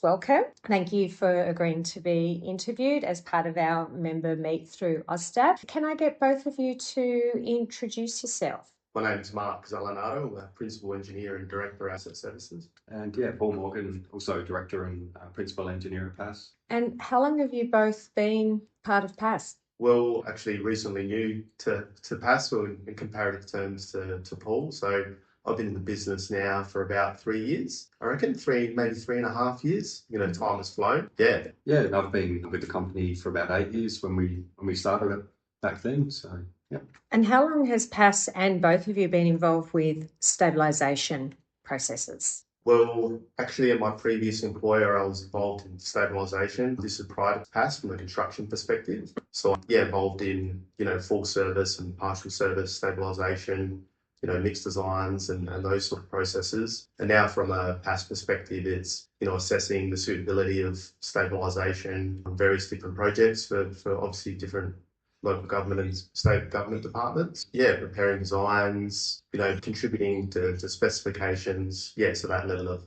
Welcome. Thank you for agreeing to be interviewed as part of our member meet through AustStab. Can I get both of you to introduce yourself? My name's Marc Zalunardo. I'm a Principal Engineer and Director of Asset Services. And Paul Morgan, also Director and Principal Engineer at PAS. And how long have you both been part of PAS? Well, actually recently new to PAS, or in comparative terms to Paul. So I've been in the business now for about 3 years. I reckon maybe 3.5 years. Time has flown. Yeah, and I've been with the company for about 8 years when we started it back then. So yeah. And how long has PAS and both of you been involved with stabilisation processes? Well, actually, at my previous employer, I was involved in stabilisation. This is prior to PAS from a construction perspective. So, involved in, full service and partial service stabilisation, mixed designs and those sort of processes. And now from a PAS perspective, it's, assessing the suitability of stabilisation on various different projects for obviously different local government and state government departments. Preparing designs, contributing to specifications. So that level of.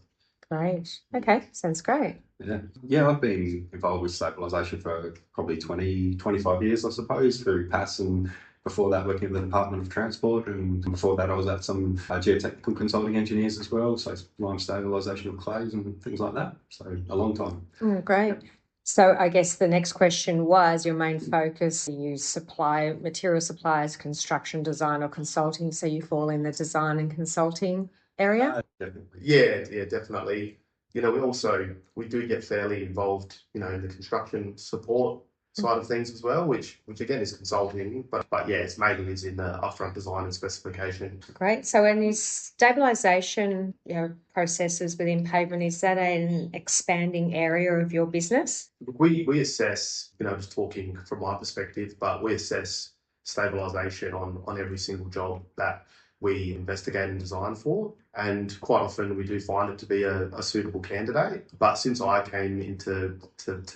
Great. Okay, sounds great. I've been involved with stabilisation for probably 25 years, I suppose, through PAS, and before that working at the Department of Transport, and before that I was at some geotechnical consulting engineers as well, so lime stabilisation of clays and things like that. So a long time. Great. So I guess the next question was your main focus. You supply material suppliers, construction design or consulting, so you fall in the design and consulting area? Definitely. Yeah, definitely. We do get fairly involved, in the construction support side of things as well, which again is consulting, but it's mainly is in the upfront design and specification. Great. So in these stabilisation processes within pavement, is that an expanding area of your business? We assess, just talking from my perspective, but we assess stabilisation on every single job that we investigate and design for. And quite often we do find it to be a suitable candidate. But since I came into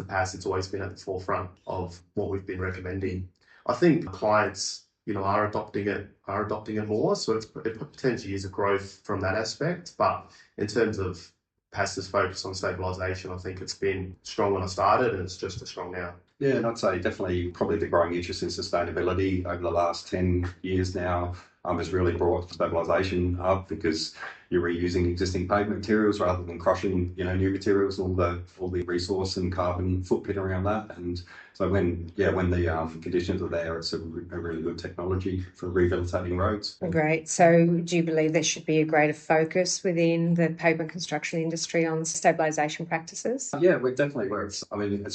PAS, it's always been at the forefront of what we've been recommending. I think clients, are adopting it more. So it potentially is a growth from that aspect. But in terms of PAS's focus on stabilisation, I think it's been strong when I started and it's just as strong now. Yeah, and I'd say definitely probably the growing interest in sustainability over the last 10 years now has really brought stabilisation up, because you're reusing existing pavement materials rather than crushing, new materials, all the resource and carbon footprint around that. And so when the conditions are there, it's a really good technology for rehabilitating roads. Great. So do you believe there should be a greater focus within the pavement construction industry on stabilisation practices? Yeah, we're definitely where it's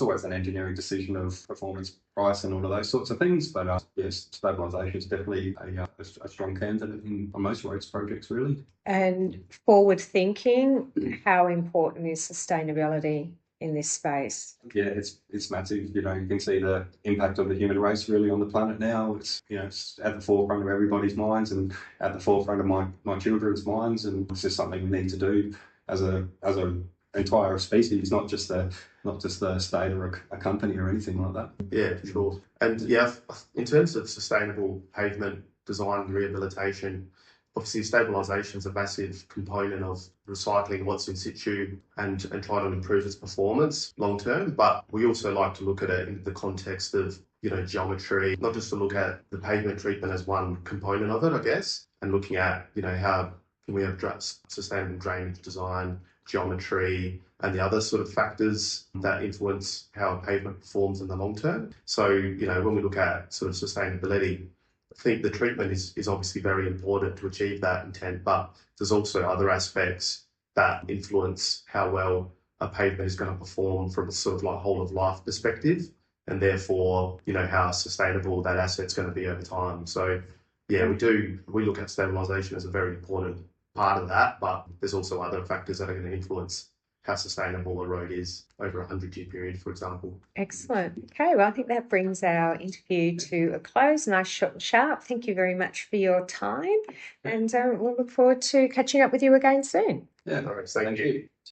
always an engineering decision of performance, price and all of those sorts of things. But yes, stabilisation is definitely a strong candidate on most roads projects, really. And forward thinking, how important is sustainability in this space? Yeah, it's massive. You can see the impact of the human race really on the planet now. It's it's at the forefront of everybody's minds and at the forefront of my children's minds, and it's just something we need to do as a entire species, not just the state or a company or anything like that. Yeah, for sure. And in terms of sustainable pavement design and rehabilitation, obviously stabilisation is a massive component of recycling what's in situ and trying to improve its performance long term. But we also like to look at it in the context of geometry, not just to look at the pavement treatment as one component of it, I guess, and looking at how can we have sustainable drainage design, geometry, and the other sort of factors that influence how a pavement performs in the long term. So when we look at sort of sustainability, I think the treatment is obviously very important to achieve that intent, but there's also other aspects that influence how well a pavement is going to perform from a sort of like whole of life perspective, and therefore, how sustainable that asset's going to be over time. So we look at stabilisation as a very important part of that, but there's also other factors that are going to influence how sustainable a road is over a 100-year period, for example. Excellent. Okay, well, I think that brings our interview to a close. Nice, short and sharp. Thank you very much for your time, and we'll look forward to catching up with you again soon. Yeah, all right, thank you.